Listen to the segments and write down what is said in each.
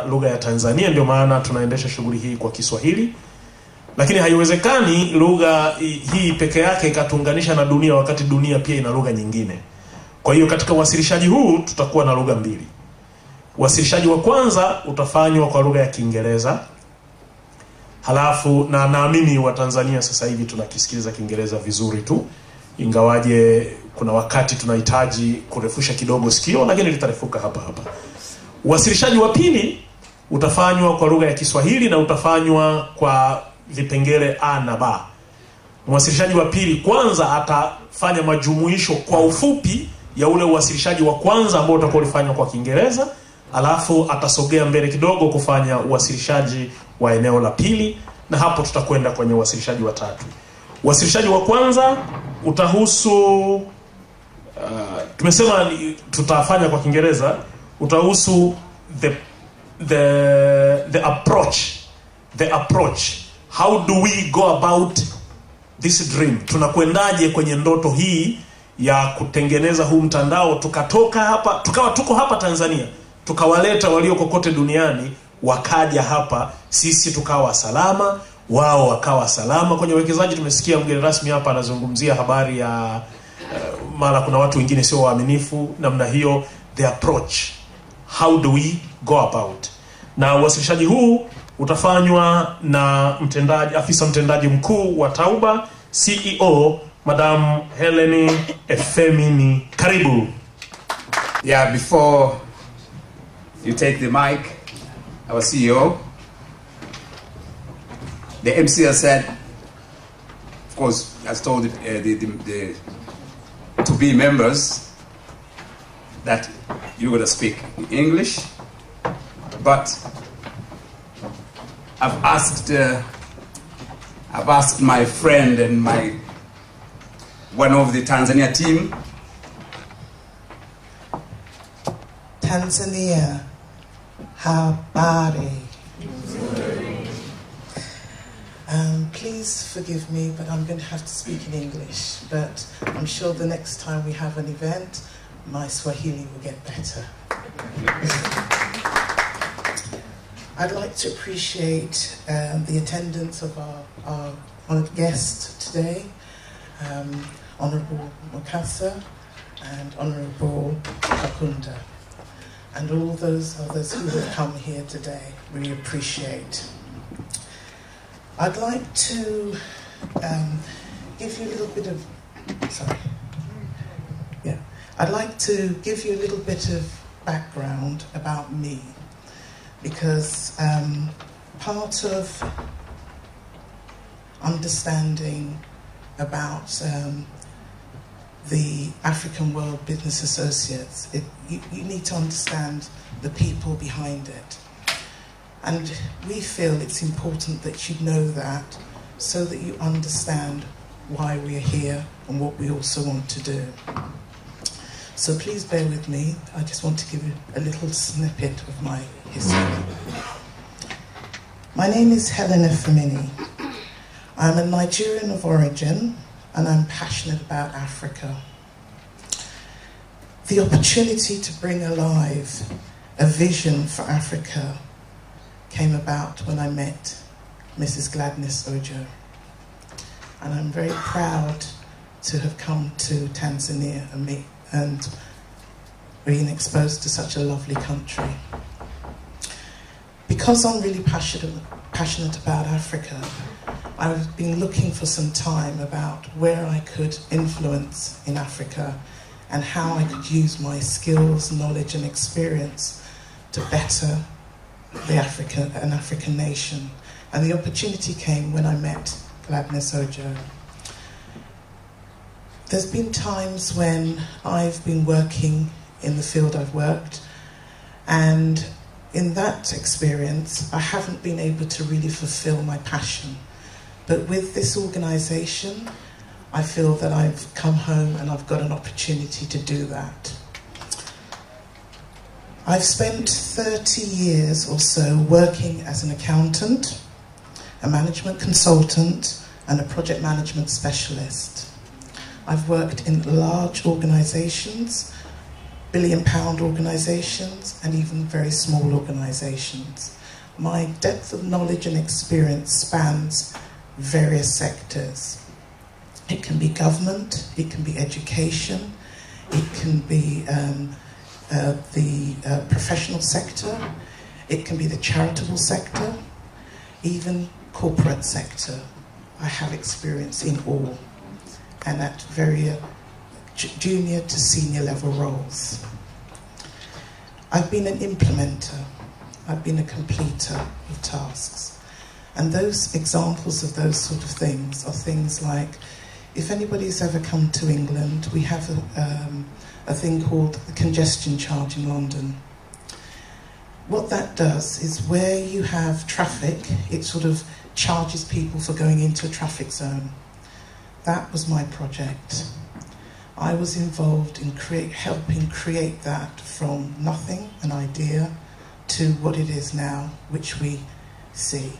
lugha ya Tanzania, ndio maana tunaendesha shughuli hii kwa Kiswahili. Lakini haiwezekani lugha hii peke yake ikatuunganisha na dunia wakati dunia pia ina lugha nyingine. Kwa hiyo katika uwasilishaji huu tutakuwa na lugha mbili. Uwasilishaji wa kwanza utafanywa kwa lugha ya Kiingereza. Halafu na naamini wa Tanzania sasa hivi tunakisikiliza Kiingereza vizuri tu. Ingawaje kuna wakati tunahitaji kurefusha kidogo sikio, lakini litarefuka hapa hapa. Uwasilishaji wa pili utafanywa kwa lugha ya Kiswahili na utafanywa kwa vipengele A na B. Mwasilishaji wa pili kwanza atafanya majumuisho kwa ufupi ya ule uwasilishaji wa kwanza ambao utakuwa ulifanywa kwa Kiingereza, alafu atasogea mbele kidogo kufanya uwasilishaji wa eneo la pili, na hapo tutakwenda kwenye uwasilishaji wa tatu. Uwasilishaji wa kwanza utahusu tumesema tutafanya kwa Kiingereza, utahusu the approach. How do we go about this dream? Tunakwendaje kwenye ndoto hii ya kutengeneza huu mtandao, tukawa tuko hapa Tanzania, tukawaleta walio kokote duniani wakaja hapa, sisi tukawa salama, wao wakawa salama. Kwenye uwekezaji tumesikia mgeni rasmi hapa anazungumzia habari ya mara kuna watu wengine sio waaminifu namna hiyo. The approach, how do we go about? Na uwasilishaji huu utafanywa na afisa mtendaji mkuu wa Tauba, CEO Madam Helen Efemini. Karibu. Yeah, before you take the mic, our CEO, the MC has said, of course, has told the to-be members that you're going to speak in English, but I've asked my friend and one of the Tanzania team. Tanzania, habari. Please forgive me, but I'm going to have to speak in English. But I'm sure the next time we have an event, my Swahili will get better. I'd like to appreciate the attendance of our honored guest today, Honorable Mukasa and Honorable Kakunda, and all those others who have come here today. We appreciate. I'd like to give you a little bit of, I'd like to give you a little bit of background about me, because part of understanding about the African World Business Associates, you need to understand the people behind it. And we feel it's important that you know that, so that you understand why we are here and what we also want to do. So please bear with me. I just want to give you a little snippet of my history. My name is Helen Efemini. I'm a Nigerian of origin, and I'm passionate about Africa. The opportunity to bring alive a vision for Africa came about when I met Mrs. Gladness Ojo. And I'm very proud to have come to Tanzania and being exposed to such a lovely country. Because I'm really passionate about Africa, I've been looking for some time about where I could influence in Africa and how I could use my skills, knowledge and experience to better an African nation. And the opportunity came when I met Gladness Ojo. There's been times when I've been working in the field I've worked, and in that experience I haven't been able to really fulfill my passion. But with this organisation, I feel that I've come home and I've got an opportunity to do that. I've spent 30 years or so working as an accountant, a management consultant, and a project management specialist. I've worked in large organisations billion-pound organisations and even very small organisations. My depth of knowledge and experience spans various sectors. It can be government, it can be education, it can be the professional sector, it can be the charitable sector, even corporate sector. I have experience in all, and at very junior to senior level roles. I've been an implementer, I've been a completer of tasks. And those examples of those sort of things are things like, if anybody's ever come to England, we have a thing called the congestion charge in London. What that does is where you have traffic, it sort of charges people for going into a traffic zone. That was my project. I was involved in helping create that from nothing, an idea, to what it is now, which we see.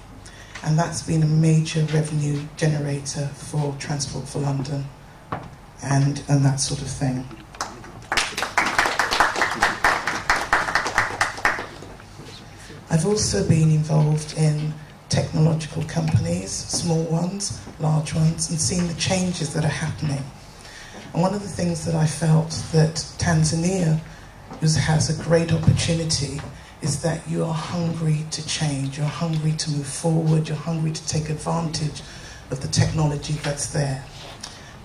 And that's been a major revenue generator for Transport for London and that sort of thing. I've also been involved in technological companies, small ones, large ones, and seen the changes that are happening. And one of the things that I felt that Tanzania has a great opportunity is that you are hungry to change, you're hungry to move forward, you're hungry to take advantage of the technology that's there.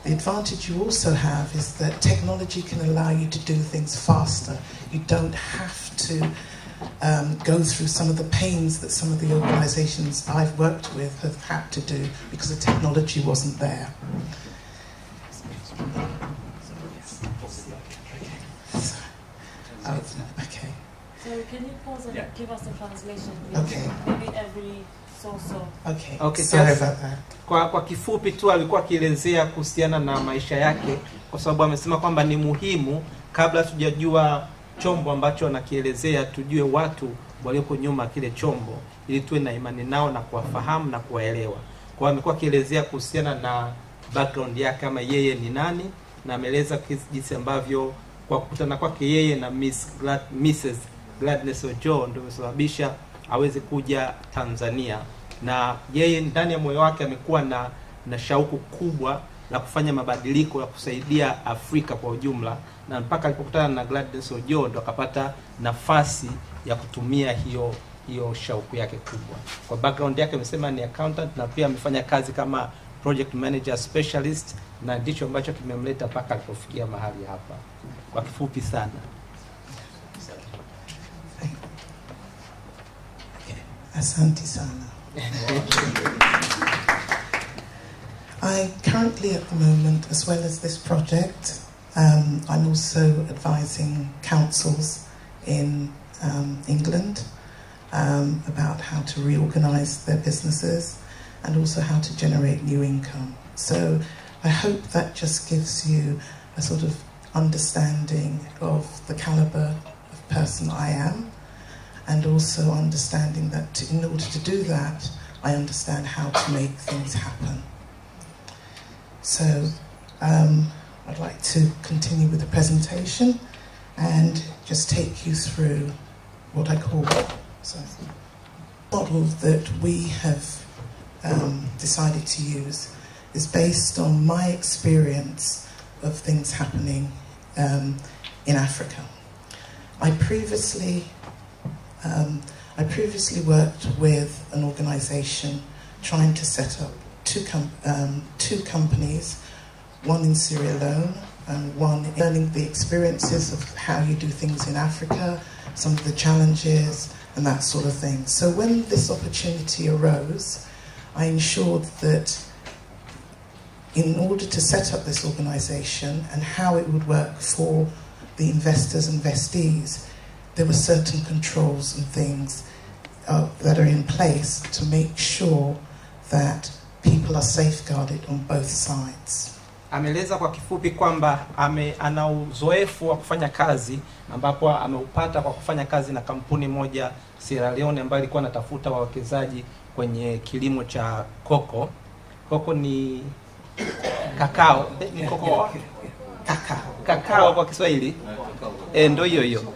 The advantage you also have is that technology can allow you to do things faster. You don't have to go through some of the pains that some of the organisations I've worked with have had to do because the technology wasn't there. Okay. So can you pause and give us a translation? Okay. Maybe every so. Okay. Okay. Sorry about that. Kwa kifupi tu alikuwa akielezea kuhusiana na maisha yake, kwa sababu amesema kwamba ni muhimu kabla tujajua chombo ambacho anakielezea tujue watu walioko nyuma kile chombo ili tuwe na imani nao na kuwafahamu na kuwaelewa. Kwa amekuwa akielezea kuhusiana na background yake kama yeye ni nani, na ameeleza jinsi ambavyo kwa kukutana kwake yeye na Mrs. Gladness Ojo ndio imesababisha aweze kuja Tanzania, na yeye ndani ya moyo wake amekuwa na shauku kubwa la kufanya mabadiliko ya kusaidia Afrika kwa ujumla, na mpaka alipokutana na Gladness Ojo ndo akapata nafasi ya kutumia hiyo shauku yake kubwa. Kwa background yake amesema ni accountant na pia amefanya kazi kama project manager specialist, na ndicho ambacho kimemleta mpaka alipofikia mahali hapa. Kwa kifupi sana. Asante sana. I currently at the moment, as well as this project, I'm also advising councils in England about how to reorganize their businesses and also how to generate new income. So I hope that just gives you a sort of understanding of the caliber of person I am, and also understanding that in order to do that, I understand how to make things happen. So I'd like to continue with the presentation and just take you through what I call the model that we have decided to use is based on my experience of things happening in Africa. I previously worked with an organisation trying to set up two companies, one in Sierra Leone and one learning the experiences of how you do things in Africa, some of the challenges and that sort of thing. So when this opportunity arose, I ensured that in order to set up this organisation and how it would work for the investors and investees, there were certain controls and things that are in place to make sure that people are safeguarded on both sides. Ameeleza kwa kifupi kwamba ana uzoefu wa kufanya kazi ambapo ameupata kwa kufanya kazi na kampuni moja Sierra Leone ambayo ilikuwa inatafuta wawekezaji kwenye kilimo cha koko. Koko ni kakao, ni koko. Kakao kwa Kiswahili ndio hiyo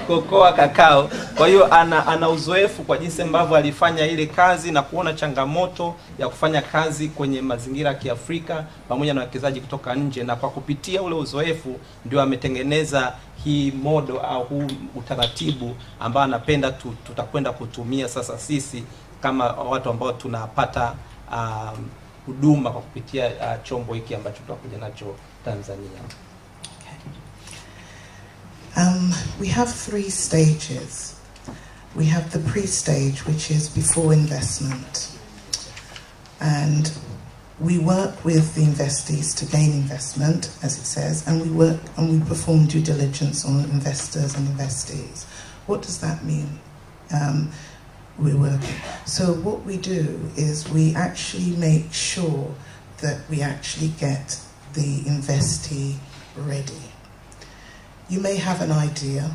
kokoa kakao. Kwa hiyo ana uzoefu kwa jinsi ambavyo alifanya ile kazi na kuona changamoto ya kufanya kazi kwenye mazingira ya Kiafrika pamoja na wawekezaji kutoka nje, na kwa kupitia ule uzoefu ndio ametengeneza hii model au huu utaratibu ambao anapenda tutakwenda kutumia sasa sisi kama watu ambao tunapata huduma kwa kupitia chombo hiki ambacho tutakuja nacho Tanzania. We have 3 stages. We have the pre-stage, which is before investment. And we work with the investees to gain investment, as it says, and we work and we perform due diligence on investors and investees. What does that mean? We're working. So what we do is we actually make sure that we actually get the investee ready. You may have an idea,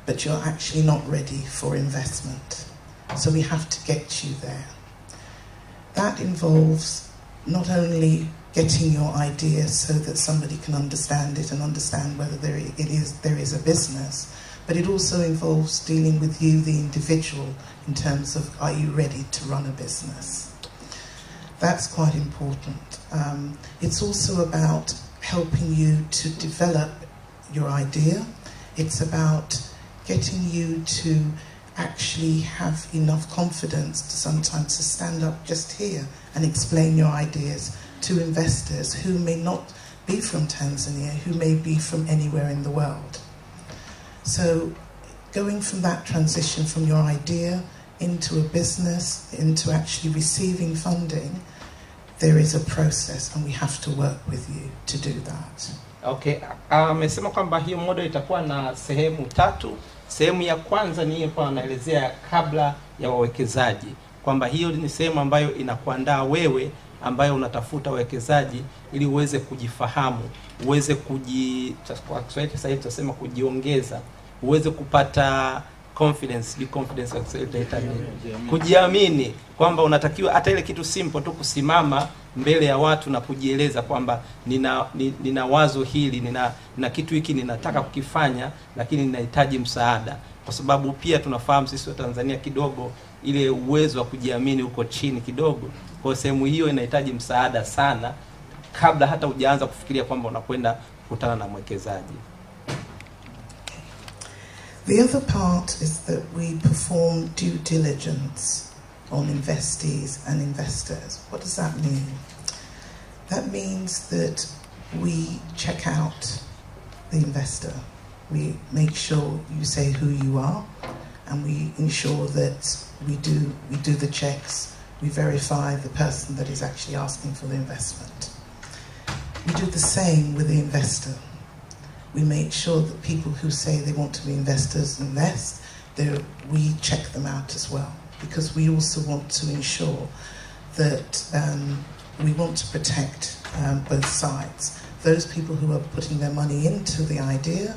but you're actually not ready for investment. So we have to get you there. That involves not only getting your idea so that somebody can understand it and understand whether there is a business, but it also involves dealing with you, the individual, in terms of, are you ready to run a business? That's quite important. It's also about helping you to develop your idea. It's about getting you to actually have enough confidence to sometimes to stand up just here and explain your ideas to investors who may not be from Tanzania, who may be from anywhere in the world. So going from that transition from your idea into a business, into actually receiving funding, there is a process and we have to work with you to do that. Okay, amesema kwamba hiyo model itakuwa na sehemu 3. Sehemu ya kwanza ni hapa anaelezea kabla ya wawekezaji, kwamba hiyo ni sehemu ambayo inakuandaa wewe ambayo unatafuta wawekezaji ili uweze kujifahamu, uweze kwa Kiswahili sasa hivi tunasema kujiongeza, uweze kupata confidence, kujiamini kwamba unatakiwa hata ile kitu simple tu kusimama mbele ya watu na kujieleza kwamba nina wazo hili, nina kitu hiki ninataka kukifanya, lakini ninahitaji msaada. Kwa sababu pia tunafahamu sisi wa Tanzania kidogo ile uwezo wa kujiamini uko chini kidogo. Kwa sehemu hiyo inahitaji msaada sana kabla hata hujaanza kufikiria kwamba unakwenda kukutana na mwekezaji. The other part is that we perform due diligence on investees and investors. What does that mean? That means that we check out the investor. We make sure you say who you are, and we ensure that we do the checks. We verify the person that is actually asking for the investment. We do the same with the investor. We make sure that people who say they want to be investors invest. We check them out as well, because we also want to ensure that we want to protect both sides. Those people who are putting their money into the idea,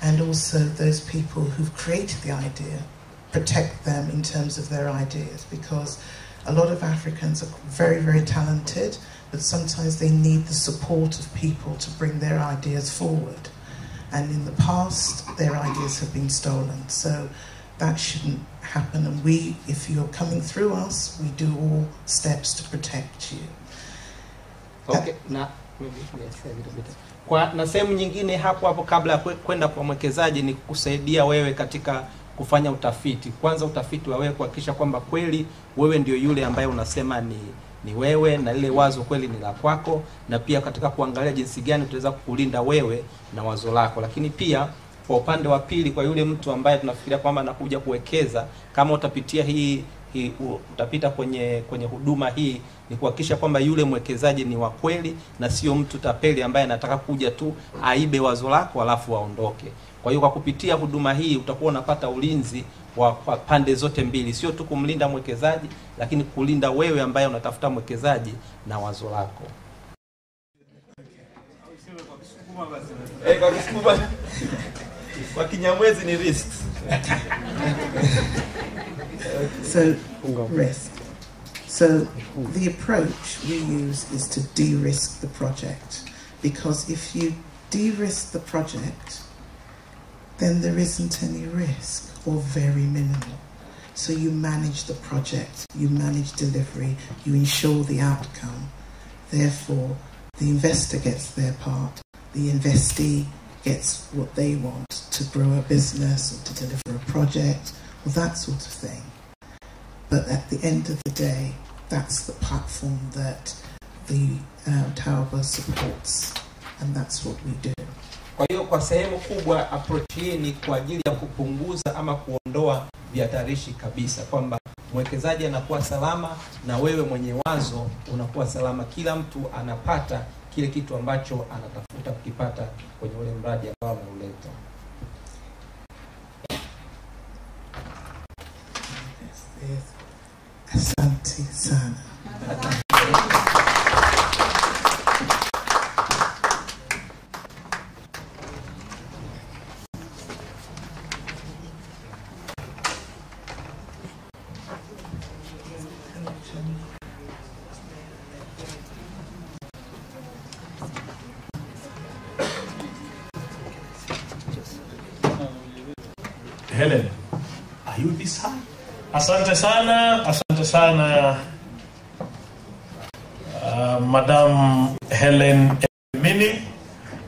and also those people who've created the idea, protect them in terms of their ideas, because a lot of Africans are very, very talented, but sometimes they need the support of people to bring their ideas forward. And in the past, their ideas have been stolen. So that shouldn't happen. And if you're coming through us, we do all steps to protect you. Okay, na sehemu nyingine hapo kabla ya kwenda kwa mwekezaji ni kusaidia wewe katika kufanya utafiti. Kwanza utafiti wa wewe kuhakikisha kwamba kweli wewe ndio yule ambaye unasema ni wewe na ile wazo kweli ni la kwako, na pia katika kuangalia jinsi gani tutaweza kukulinda wewe na wazo lako. Lakini pia kwa upande wa pili, kwa yule mtu ambaye tunafikiria kwamba anakuja kuwekeza, kama utapitia utapita kwenye huduma hii, ni kuhakikisha kwamba yule mwekezaji ni wa kweli na sio mtu tapeli ambaye anataka kuja tu aibe wazo lako alafu aondoke. Kwa hiyo kwa kupitia huduma hii utakuwa unapata ulinzi wa pande zote mbili, sio tu kumlinda mwekezaji, lakini kulinda wewe ambaye unatafuta mwekezaji na wazo lako. Kwa Kinyamwezi ni risks. So, risk. So, the approach we use is to de-risk the project. because if you de-risk the project, then there isn't any risk or very minimal. So you manage the project, you manage delivery, you ensure the outcome. Therefore, the investor gets their part, the investee gets what they want to grow a business or to deliver a project or that sort of thing. But at the end of the day, that's the platform that the Tauba supports, and that's what we do. Kwa hiyo kwa sehemu kubwa approach hii ni kwa ajili ya kupunguza ama kuondoa vihatarishi kabisa, kwamba mwekezaji anakuwa salama na wewe mwenye wazo unakuwa salama. Kila mtu anapata kile kitu ambacho anatafuta kukipata kwenye ule mradi ambao ameuleta. Asante sana. Helen, are you this high? Asante sana, Madam Helen Mini.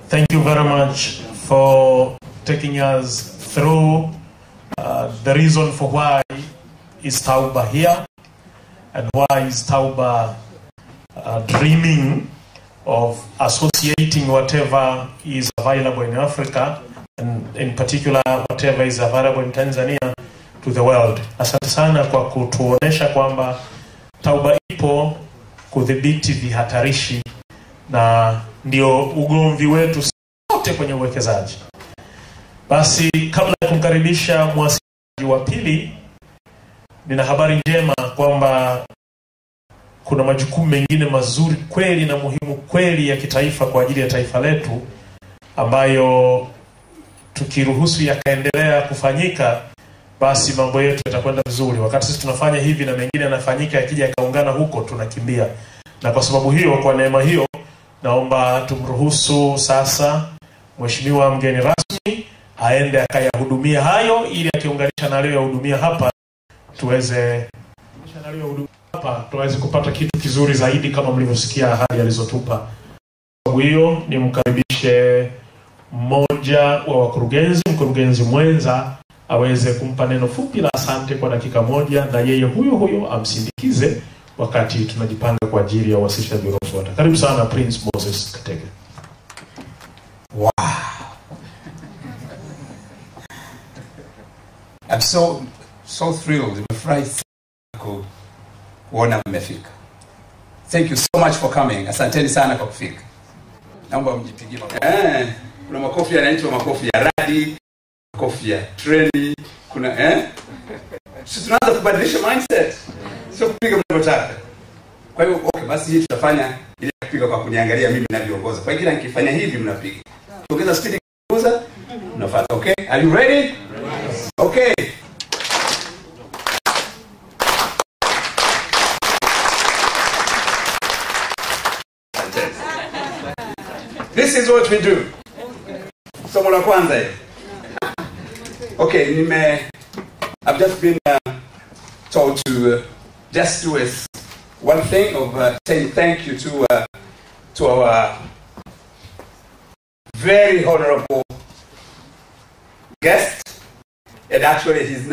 Thank you very much for taking us through the reason for why is Tauba here and why is Tauba dreaming of associating whatever is available in Africa, and in particular whatever is available in Tanzania, to the world. Asante sana kwa kutuonesha kwamba Tauba ipo kudhibiti vihatarishi, na ndio ugomvi wetu sote kwenye uwekezaji. Basi kabla ya kumkaribisha mwasilishaji wa pili, nina habari njema kwamba kuna majukumu mengine mazuri kweli na muhimu kweli ya kitaifa kwa ajili ya taifa letu, ambayo tukiruhusu yakaendelea kufanyika, basi mambo yetu yatakwenda vizuri. Wakati sisi tunafanya hivi na mengine yanafanyika, yakija yakaungana huko tunakimbia. Na kwa sababu hiyo, kwa neema hiyo, naomba tumruhusu sasa mheshimiwa mgeni rasmi aende akayahudumia hayo, ili akiunganisha na leo yahudumia hapa tuweze kupata kitu kizuri zaidi kama mlivyosikia ahadi alizotupa. Kwa hiyo nimkaribishe mmoja wa wakurugenzi, mkurugenzi mwenza, aweze kumpa neno fupi la asante kwa dakika moja, na yeye huyo amsindikize wakati tunajipanga kwa ajili ya uwasilishaji unaofuata. Karibu sana Prince Moses Katege. Wow. I'm so thrilled. Kuona mmefika. Thank you so much for coming. Asanteni sana kwa kufika. Naomba mjipigie makofi. Kuna makofi yanaitwa makofi ya radi, makofi ya treni, kuna sisi tunaanza kubadilisha mindset. Sio kupiga mnavyotaka. Kwa hiyo okay, basi hii tutafanya ile kupiga kwa kuniangalia mimi ninavyoongoza. Kwa hiyo nikifanya hivi mnapiga. Ongeza speed kuongoza, unafuata. Okay? Are you ready? Okay. This is what we do. Somo la kwanza hiyo. Okay, I've just been told to just do one thing of saying thank you to our very honorable guest. And actually his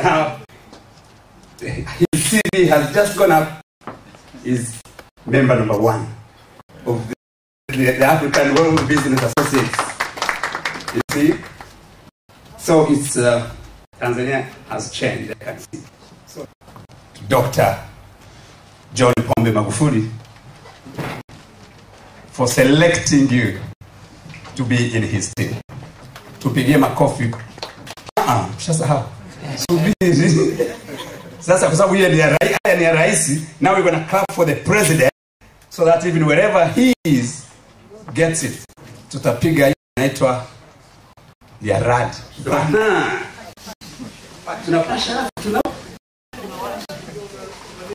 CV has just gone up. He's member number 1 of the African World Business Associates. You see? So it's Tanzania has changed, I can see. So Dr. John Pombe Magufuli for selecting you to be in his team. Tupigie makofi. Shasahau. Subiri. Sasa kwa sababu yeye ni rais, now we're going to clap for the president so that even wherever he is gets it. Tutapiga hii inaitwa ya rad. Tunapasha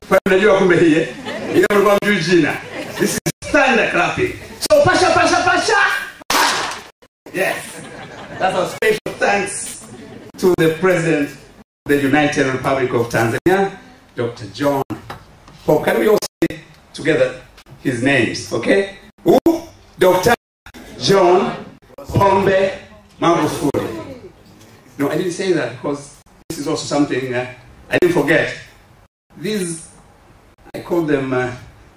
kwa unajua kumbe hii ile mlikuwa mjui jina. This is standard clapping. So pasha That's our special thanks to the President of the United Republic of Tanzania, Dr. John Pombe. Can we all say together his names, okay? Who? Dr. John Pombe Magufuli. No, I didn't say that because this is also something I didn't forget. These, I call them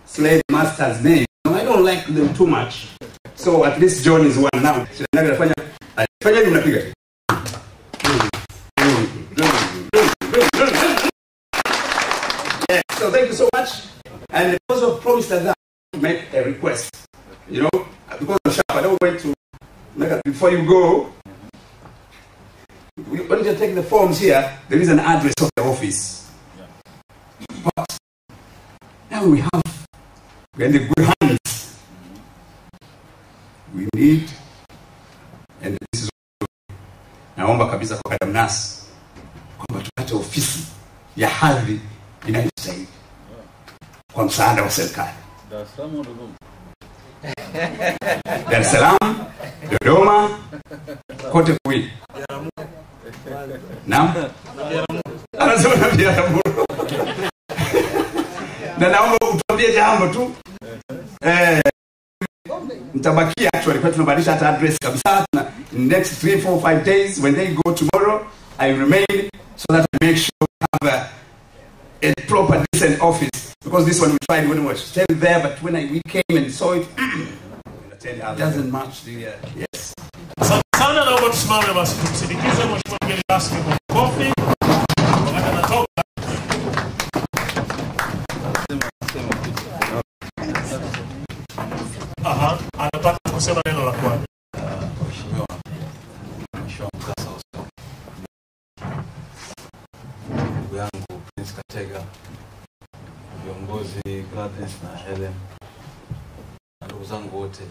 slave masters' names. No, I don't like them too much. So at least John is one now. So so thank you so much. And because of promised that to make a request, you know, because I'm sharp, I don't want to make a, before you go. When you take the forms here, there is an address of the office. But now we're in the good hands. We need, and this is naomba kabisa kwa kadamnasi kwamba tupate ofisi ya hadhi inayostahili kwa msaada wa serikali. Dar es Salaam, Dodoma, kote kuwili. Naam? Anasema na Biharamulo. Na naomba utuambie jambo tu. Mtabakia actually kwa tunabadilisha hata address kabisa. In the next 3, 4, 5 days when they go tomorrow, I remain so that I make sure we have a proper decent office, because this one we tried when we were still there, but when we came and saw it, it doesn't match the yes. Sana naomba tusimame basi tumsindikize mheshimiwa mgeni rasmi kwa kofi. Wakati anatoka. Aha, anataka kusema neno la kwanza. Mheshimiwa mkasa uso. Ndugu yangu Prince Katega, viongozi Gladys na Helen, na ndugu zangu wote.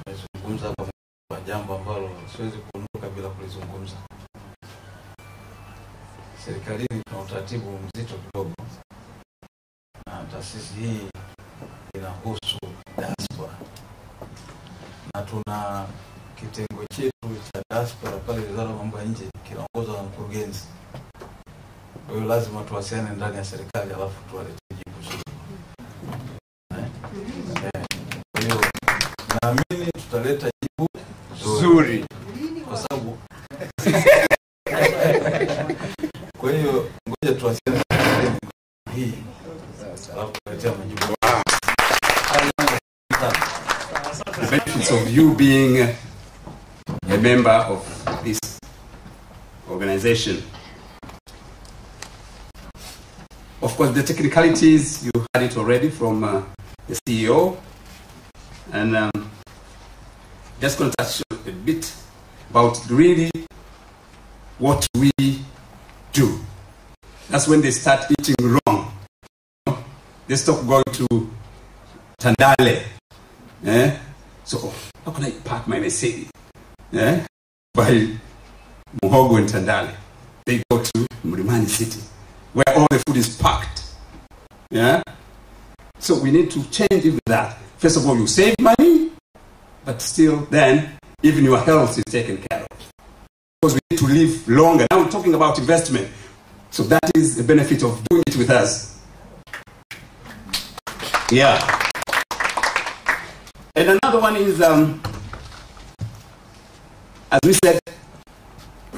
Nimezungumza kwa jambo ambalo siwezi kuondoka bila kulizungumza. Serikalini tuna utaratibu mzito kidogo, na taasisi hii inahusu diaspora, na tuna kitengo chetu cha diaspora pale Wizara ya Mambo ya Nje kinaongozwa na mkurugenzi. Kwa hiyo lazima tuwasiliane ndani ya serikali alafu tuwalete jibu zuri. Kwa hiyo naamini tutaleta jibu zuri kwa sababu kwa hiyo ngoja tuwasiliane hii alafu tutaleta majibu. The benefits of you being a member of this organization. Of course, the technicalities, you had it already from the CEO. And just going to touch a bit about really what we do. That's when they start eating wrong. They stop going to Tandale. So, how can I park my Mercedes? By Muhogo and Tandale. They go to Mlimani City, where all the food is packed. So we need to change even that. First of all, you save money, but still then, even your health is taken care of. Because we need to live longer. Now we're talking about investment. So that is the benefit of doing it with us. Yeah. And another one is, as we said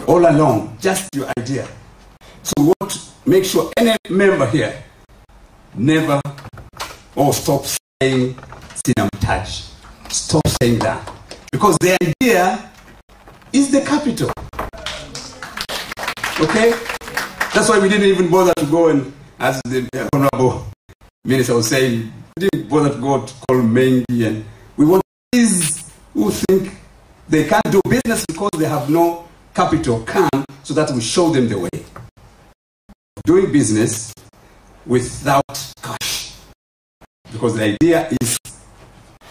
all along, just your idea. So we want to make sure any member here never stop saying Sinam Touch. Stop saying that. Because the idea is the capital. Okay? That's why we didn't even bother to go and, as the Honorable Minister was saying, we didn't bother to go to call Mengi, and we want these who think they can't do business because they have no capital can, so that we show them the way. Doing business without cash. Because the idea is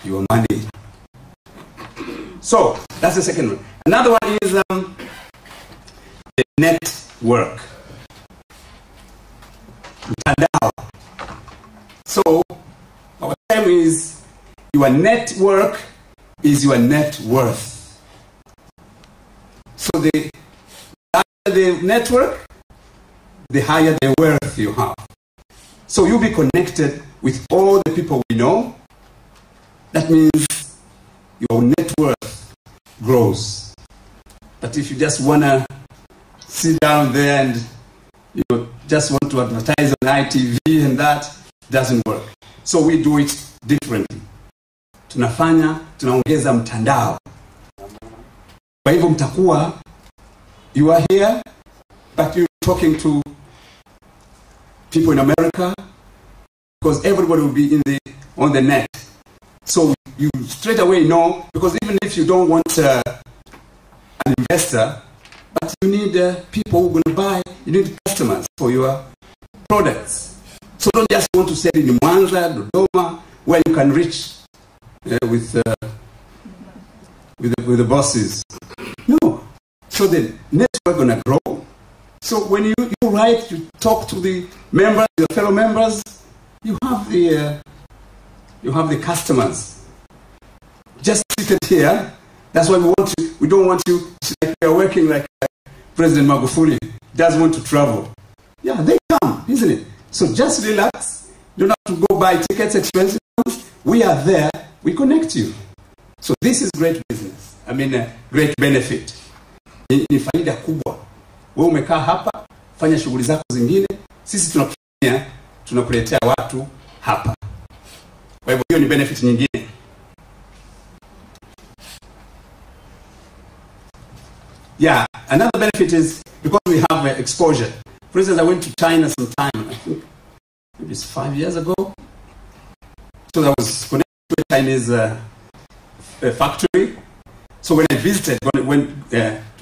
your money. So, that's the second one. Another one is the network. So, our term is your network is your net worth. So the larger the network, the higher the wealth you have. So you'll be connected with all the people we know. That means your net worth grows. But if you just want to sit down there and just want to advertise on ITV and that, doesn't work. So we do it differently. Tunaongeza mtandao. Kwa hivyo mtakuwa, you are here, but you're talking to people in America, because everybody will be on the net. So you straight away know, because even if you don't want an investor, but you need people who are going to buy, you need customers for your products. So don't just want to sell in Mwanza, Dodoma, where you can reach with the bosses. No. So the network going to grow. So when you write, you talk to the members, your fellow members, you have the customers. Just seated here. That's why we don't want you, like we are working like President Magufuli doesn't want to travel. Yeah, they come, isn't it? So just relax. You don't have to go buy tickets, expensive ones. We are there. We connect you. So this is great business. I mean, great benefit. Ni faida kubwa. Wewe umekaa hapa, fanya shughuli zako zingine. Sisi tunakuletea watu hapa. Kwa hivyo hiyo ni benefit nyingine. Yeah, another benefit is because we have exposure. For instance, I went to China sometime, I think maybe it's 5 years ago. So I was connected to a Chinese factory. So when I visited, to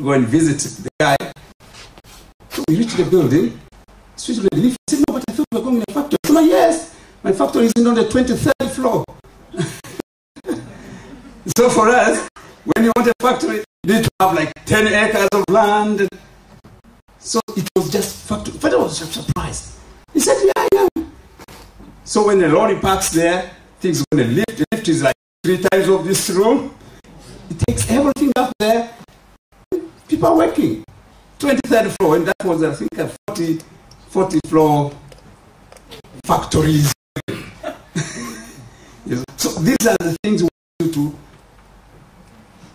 go and visit the guy, so we reached the building. Switched to the lift. I said, no, but I thought we were going to the factory. I said, yes, my factory is on the 23rd floor. So for us, when you want a factory, you need to have like 10 acres of land. So it was just factory. But I was surprised. He said, yeah, I am. So when the lorry parks there, things are going to lift. The lift is like 3 times of this room. It takes everything up there. People are working. 23rd floor, and that was, I think, a 40 floor factories. Yes. So these are the things we want you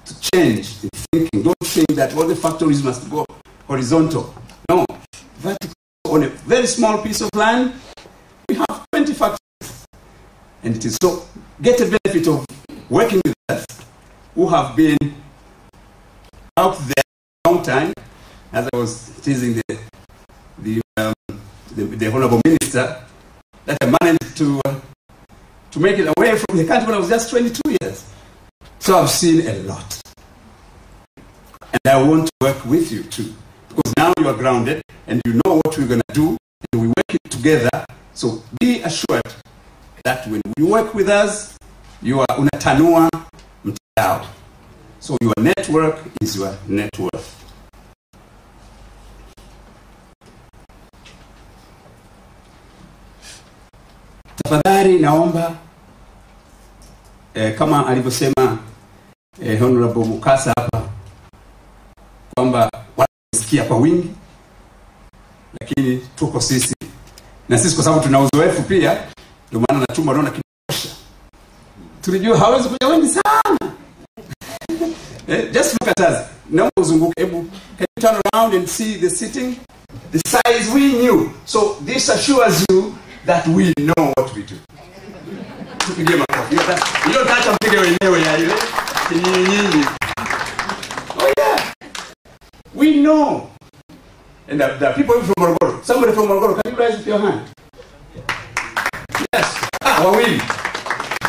to change in thinking. Don't think that all the factories must go horizontal. No. Vertical. On a very small piece of land, we have 20 factories. And it is so, get a benefit of working with us who have been out there a long time. As I was teasing the Honorable Minister, that I managed to make it away from the country when I was just 22 years. So I've seen a lot. And I want to work with you too. Because now you are grounded and you know what we're going to do and we work it together. So be assured that when you work with us, you are unatanua mtandao. So your network is your net worth. Tafadhali naomba kama alivyosema Honorable Mukasa hapa kwamba wanasikia kwa wingi, lakini tuko sisi na sisi kwa sababu tuna uzoefu pia, ndio maana natuma naona kitosha. Tulijua hawezi kuja wengi sana. Just look at us. Naomba uzunguke, hebu can you turn around and see the sitting, the size we knew. So this assures you that we know what we do. Tupige makofi. Hiyo tacha mpige wenyewe ya ile nyinyi. Oh yeah. We know. And the people from Morogoro. Somebody from Morogoro, can you raise your hand? Yes. Wawili.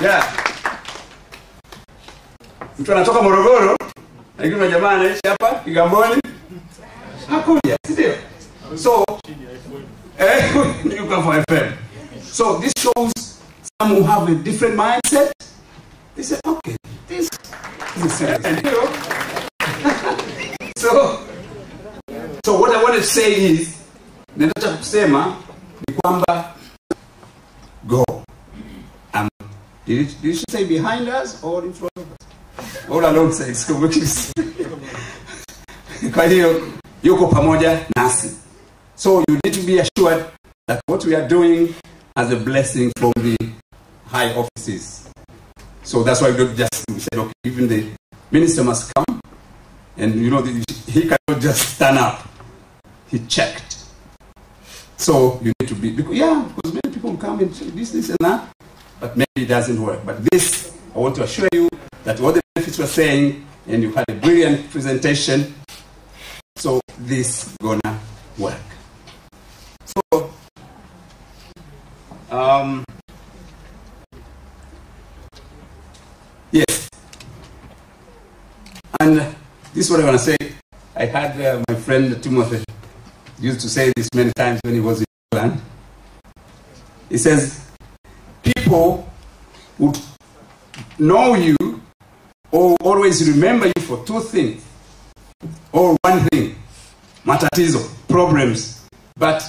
Yeah. Mtu anatoka Morogoro, lakini na jamaa anaishi hapa Kigamboni. Hakuja, ndio. So you come for FM. So this shows some who have a different mindset. They say, okay, this is serious. So what I want to say is, nataka kusema ni kwamba go. Did you say behind us or in front of us? All along says, Kwa hiyo yuko pamoja nasi. So you need to be assured that what we are doing has a blessing from the high offices. So that's why we said, okay, even the minister must come, and you know, he cannot just stand up. He checked. So you need to be, because many people will come and say this and that, but maybe it doesn't work. But this, I want to assure you that all the benefits we're saying, and you had a brilliant presentation, so this gonna work. So, yes, and this is what I want to say. I had my friend Timothy used to say this many times when he was in England. He says, people would know you or always remember you for two things, or one thing, matatizo, problems, but